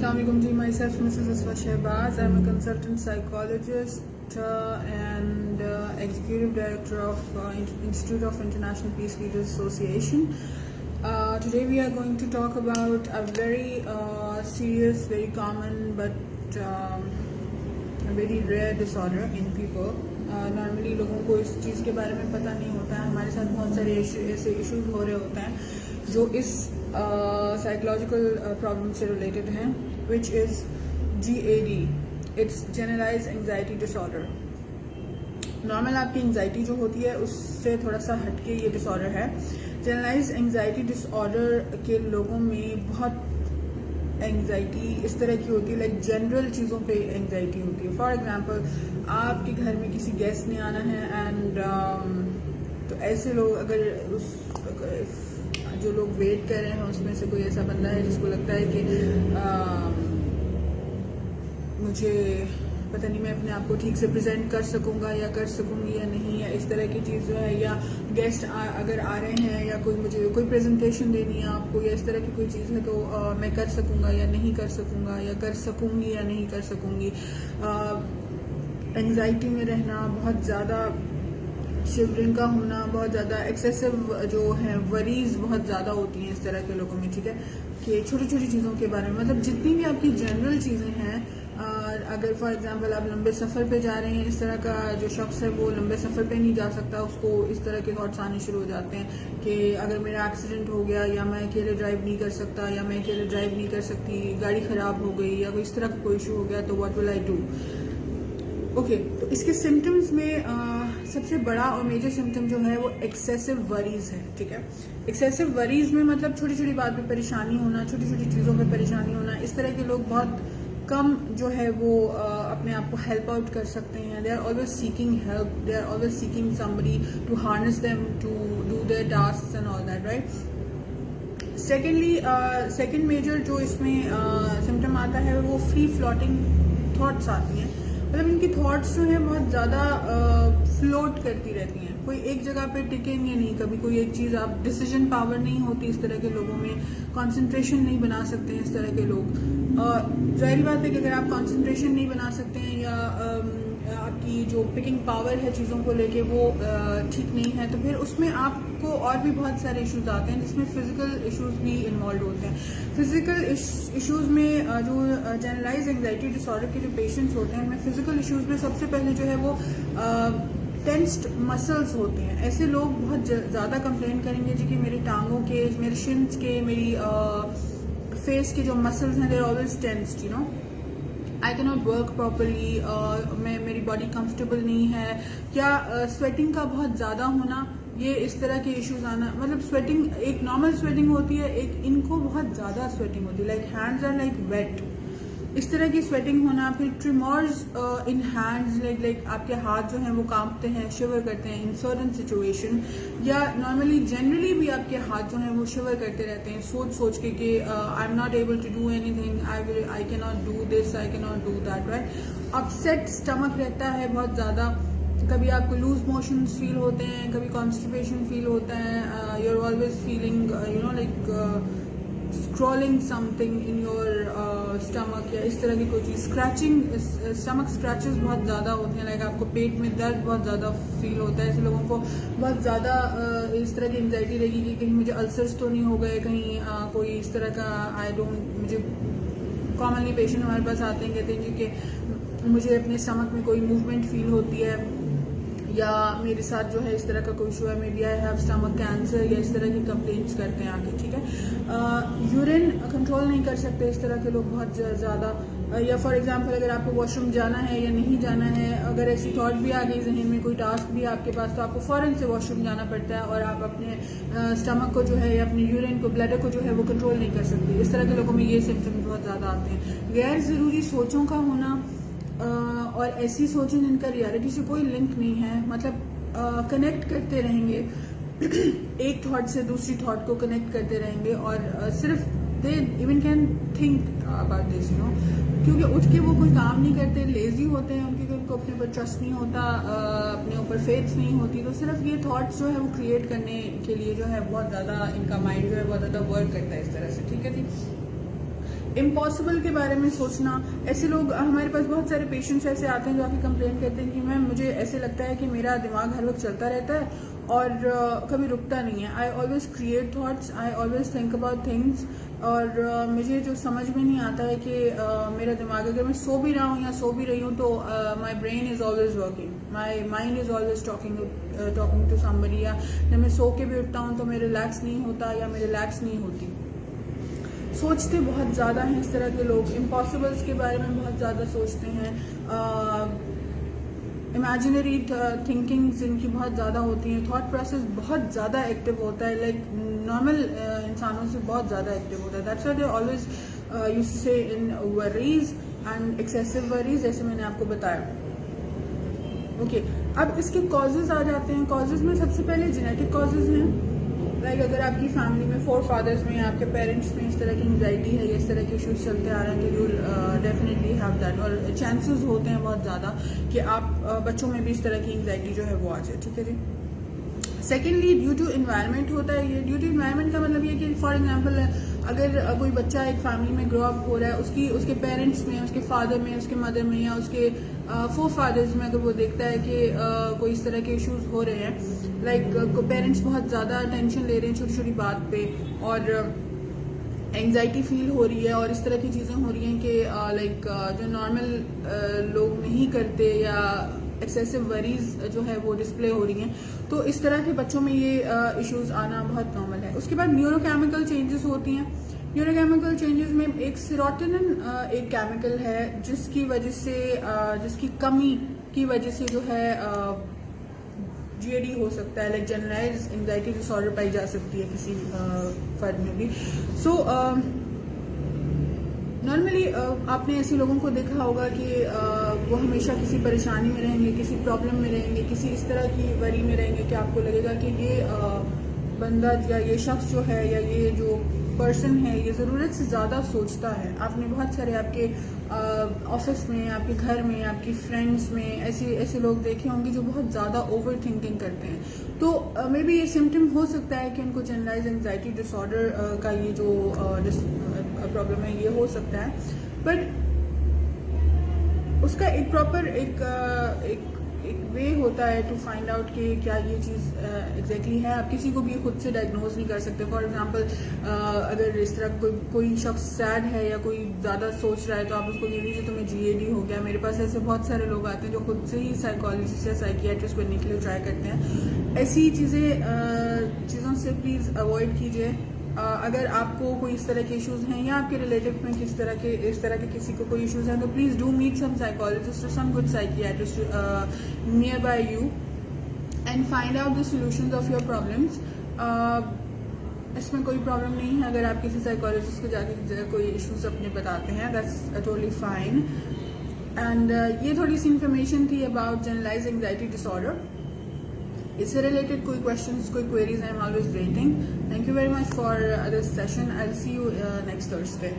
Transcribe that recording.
Assalamualaikum ji, myself Mrs. Aswa Shehbaz. I'm a consultant psychologist and executive director of Institute of International Peace Leaders Association. Today we are going to talk about a very serious, very common but a very rare disorder in people. Normally लोगों को इस चीज़ के बारे में पता नहीं होता है. हमारे साथ बहुत सारे ऐसे इश्यूज हो रहे होते हैं जो इस साइकोलॉजिकल प्रॉब्लम से रिलेटेड हैं, which is GAD. It's generalize anxiety disorder. Normal आपकी एंग्जाइटी जो होती है उससे थोड़ा सा हटके ये डिसऑर्डर है. जनरलाइज एंग्जाइटी डिसऑर्डर के लोगों में बहुत एंग्जाइटी इस तरह की होती है, लाइक जनरल चीज़ों पे एंग्जाइटी होती है. फॉर एग्जांपल, आपके घर में किसी गेस्ट ने आना है एंड तो ऐसे लोग अगर जो लोग वेट कर रहे हैं उसमें से कोई ऐसा बंदा है जिसको लगता है कि मुझे पता नहीं मैं अपने आप को ठीक से प्रेजेंट कर सकूंगा या कर सकूंगी या नहीं, या इस तरह की चीज़ जो है, या गेस्ट अगर आ रहे हैं या मुझे कोई प्रेजेंटेशन देनी है आपको या इस तरह की कोई चीज़ है तो मैं कर सकूंगा या नहीं कर सकूंगा, या कर सकूंगी या नहीं कर सकूंगी. एंग्जाइटी में रहना, बहुत ज़्यादा शिवरिंग का होना, बहुत ज़्यादा एक्सेसिव जो है वरीज बहुत ज़्यादा होती हैं इस तरह के लोगों में. ठीक है, कि छोटी छोटी चीज़ों के बारे में, मतलब जितनी भी आपकी जनरल चीज़ें हैं. अगर फॉर एग्जांपल आप लंबे सफ़र पे जा रहे हैं, इस तरह का जो शख्स है वो लंबे सफ़र पे नहीं जा सकता, उसको इस तरह के थॉट्स आने शुरू हो जाते हैं कि अगर मेरा एक्सीडेंट हो गया, या मैं अकेले ड्राइव नहीं कर सकता, या मैं अकेले ड्राइव नहीं कर सकती, गाड़ी ख़राब हो गई, या कोई इस तरह का कोई इशू हो गया, तो what will I do. Okay, तो इसके सिम्टम्स में सबसे बड़ा और मेजर सिम्टम जो है वो एक्सेसिव वरीज है. ठीक है, एक्सेसिव वरीज में मतलब छोटी छोटी बात पे परेशानी होना, छोटी छोटी चीज़ों पे परेशानी होना. इस तरह के लोग बहुत कम जो है वो अपने आप को हेल्प आउट कर सकते हैं. They are always seeking help, they are always seeking somebody to harness them to do their tasks and all that, right. Secondly, second major जो इसमें सिम्टम आता है वो फ्री फ्लोटिंग थॉट्स आती हैं. मतलब इनकी थॉट्स जो है बहुत ज़्यादा फ्लोट करती रहती हैं, कोई एक जगह पे टिकेंगे नहीं. कभी कोई एक चीज़, आप डिसीजन पावर नहीं होती इस तरह के लोगों में, कंसंट्रेशन नहीं बना सकते हैं इस तरह के लोग. जाहिर बात है कि अगर आप कंसंट्रेशन नहीं बना सकते हैं या आपकी जो पिकिंग पावर है चीज़ों को लेके वो ठीक नहीं है, तो फिर उसमें आपको और भी बहुत सारे इश्यूज आते हैं जिसमें फिजिकल इश्यूज भी इन्वॉल्व होते हैं. फिजिकल इश्यूज में जो जनरलाइज एंग्जाइटी डिसऑर्डर के जो पेशेंट्स होते हैं उनमें फिजिकल इश्यूज में सबसे पहले जो है वो टेंस्ड मसल्स होते हैं. ऐसे लोग बहुत ज़्यादा कंप्लेन करेंगे जी कि मेरी टांगों के, मेरे शिन्स के, मेरी फेस के जो मसल्स हैं, देर always tensed, you know. I can not work properly, मेरी बॉडी कंफर्टेबल नहीं है. या स्वेटिंग का बहुत ज़्यादा होना, ये इस तरह के इश्यूज आना. मतलब स्वेटिंग, एक नॉर्मल स्वेटिंग होती है, एक इनको बहुत ज़्यादा स्वेटिंग होती है, like hands are like wet, इस तरह की स्वेटिंग होना. फिर ट्रिमर्स इन हैंड्स, लाइक आपके हाथ जो हैं वो कांपते हैं, शिवर करते हैं इन सर्टन सिचुएशन. या नॉर्मली जनरली भी आपके हाथ जो हैं वो शिवर करते रहते हैं सोच सोच के कि I am not able to do anything, I can not do this, I can not do that, right. Upset stomach रहता है बहुत ज़्यादा. कभी आपको लूज मोशंस फील होते हैं, कभी कॉन्स्टिपेशन फील होता है. You are always feeling you know like scrolling something in your stomach, या इस तरह की कोई चीज़. स्क्रैचिंग, स्टमक स्क्रैचेस बहुत ज़्यादा होते हैं, लाइक आपको पेट में दर्द बहुत ज़्यादा फील होता है. ऐसे लोगों को बहुत ज़्यादा इस तरह की एंग्जाइटी रहेगी कि कहीं मुझे अल्सर्स तो नहीं हो गए, कहीं कोई इस तरह का मुझे कॉमनली पेशेंट हमारे पास आते हैं, कहते हैं जी कि मुझे अपने स्टमक में कोई मूवमेंट फील होती है, या मेरे साथ जो है इस तरह का कोई इशू है, maybe I have stomach cancer, या इस तरह की कंप्लेंट्स करते हैं आके. ठीक है, यूरिन कंट्रोल नहीं कर सकते इस तरह के लोग बहुत ज़्यादा. या फॉर एग्जांपल, अगर आपको वॉशरूम जाना है या नहीं जाना है, अगर ऐसी थॉट भी आ गई जहन में, कोई टास्क भी आपके पास, तो आपको फ़ौरन से वॉशरूम जाना पड़ता है और आप अपने स्टमक को जो है या अपने यूरिन को, ब्लैडर को जो है वो कंट्रोल नहीं कर सकते. इस तरह के लोगों में ये सिम्टम्स बहुत ज़्यादा आते हैं. गैर ज़रूरी सोचों का होना, और ऐसी सोचें जिनका रियलिटी से कोई लिंक नहीं है, मतलब कनेक्ट करते रहेंगे एक थॉट से दूसरी थॉट को कनेक्ट करते रहेंगे, और सिर्फ they even can think about this, you know, क्योंकि उठ के वो कोई काम नहीं करते, लेजी होते हैं, उनको अपने ऊपर ट्रस्ट नहीं होता, अपने ऊपर फेथ नहीं होती, तो सिर्फ ये थॉट्स जो है वो क्रिएट करने के लिए जो है बहुत ज़्यादा इनका माइंड जो है बहुत ज़्यादा वर्क करता है इस तरह से. ठीक है जी. इम्पॉसिबल के बारे में सोचना। ऐसे लोग, हमारे पास बहुत सारे पेशेंट्स ऐसे आते हैं जो आके कंप्लेन करते हैं कि मैम मुझे ऐसे लगता है कि मेरा दिमाग हर वक्त चलता रहता है और कभी रुकता नहीं है। I always create thoughts, I always think about things, और मुझे जो समझ में नहीं आता है कि मेरा दिमाग, अगर मैं सो भी रहा हूँ या सो भी रही हूँ तो my brain is always working, my mind is always talking to somebody. या जब मैं सो के भी उठता हूँ तो मैं रिलैक्स नहीं होता या मैं रिलैक्स नहीं होती। सोचते बहुत ज़्यादा हैं इस तरह के लोग, इम्पॉसिबल्स के बारे में बहुत ज़्यादा सोचते हैं, इमेजिनरी थिंकिंग जिनकी बहुत ज़्यादा होती हैं, थॉट प्रोसेस बहुत ज़्यादा एक्टिव होता है, लाइक नॉर्मल इंसानों से बहुत ज़्यादा एक्टिव होता है। That's why they always used to say in worries and excessive worries, जैसे मैंने आपको बताया। ओके, अब इसके कॉजेज आ जाते हैं। कॉजेज में सबसे पहले जेनेटिक कॉजेज हैं, लाइक अगर आपकी फैमिली में 4 फादर्स में, आपके पेरेंट्स में इस तरह की एंग्जाइटी है या इस तरह के इश्यूज चलते आ रहे हैं तो यू डेफिनेटली हैव दैट, और चांसेस होते हैं बहुत ज़्यादा कि आप बच्चों में भी इस तरह की एंग्जाइटी जो है वो आ जाए। ठीक है जी। सेकेंडली, ड्यू टू इन्वायरमेंट होता है ये। ड्यू टू इन्वायरमेंट का मतलब ये कि फॉर एग्जाम्पल अगर कोई बच्चा एक फैमिली में ग्रो अप हो रहा है, उसके पेरेंट्स में, उसके फादर में, उसके मदर में या उसके 4 फादर्स में अगर वो देखता है कि कोई इस तरह के इश्यूज हो रहे हैं, लाइक पेरेंट्स बहुत ज़्यादा टेंशन ले रहे हैं छोटी छोटी बात पे और एंग्जाइटी फील हो रही है और इस तरह की चीज़ें हो रही हैं कि लाइक जो नॉर्मल लोग नहीं करते या एक्सेसिव वरीज जो है वो डिस्प्ले हो रही हैं, तो इस तरह के बच्चों में ये इश्यूज आना बहुत नॉर्मल है। उसके बाद न्यूरोकेमिकल चेंजेस होती हैं। न्यूरोकेमिकल चेंजेस में एक सेरोटोनिन एक केमिकल है जिसकी वजह से जिसकी कमी की वजह से जो है GAD हो सकता है, लाइक जनरलाइज्ड एंग्जाइटी डिसऑर्डर पाई जा सकती है किसी फर्द में भी। सो नॉर्मली आपने ऐसे लोगों को देखा होगा कि वो हमेशा किसी परेशानी में रहेंगे, किसी प्रॉब्लम में रहेंगे, किसी इस तरह की वरी में रहेंगे कि आपको लगेगा कि ये बंदा या ये शख्स जो है या ये जो पर्सन है ये ज़रूरत से ज़्यादा सोचता है। आपने बहुत सारे आपके ऑफिस में, आपके घर में, आपकी फ्रेंड्स में ऐसे लोग देखे होंगे जो बहुत ज़्यादा ओवर थिंकिंग करते हैं। तो मे बी ये सिम्टम हो सकता है कि उनको जनरलाइज एंग्जाइटी डिसऑर्डर का ये जो प्रॉब्लम है ये हो सकता है, बट उसका एक प्रॉपर एक वे होता है टू फाइंड आउट कि क्या ये चीज़ एग्जैक्टली है। आप किसी को भी खुद से डायग्नोज नहीं कर सकते। फॉर एग्जांपल अगर इस तरह कोई शख्स सैड है या कोई ज़्यादा सोच रहा है तो आप उसको कह दीजिए तुम्हें GAD हो गया। मेरे पास ऐसे बहुत सारे लोग आते हैं जो खुद से ही साइकोलॉजिस्ट या साइकियाट्रिस्ट बनने के लिए ट्राई करते हैं। ऐसी चीज़ों से प्लीज़ अवॉइड कीजिए। अगर आपको कोई इस तरह के इश्यूज हैं या आपके रिलेटिव में इस तरह के किसी को कोई इश्यूज हैं तो please do meet some psychologist और some good psychiatrist near by you and find out the solutions of your problems. इसमें कोई प्रॉब्लम नहीं है अगर आप किसी साइकोलॉजिस्ट को जाके कोई इश्यूज अपने बताते हैं, दैट्स टोटली फाइन। एंड ये थोड़ी सी इंफॉर्मेशन थी अबाउट जनरलाइज एंग्जाइटी डिसऑर्डर। इससे रिलेटेड कोई क्वेश्चंस, कोई queries, I am always waiting. Thank you very much for this session. I will see you next Thursday.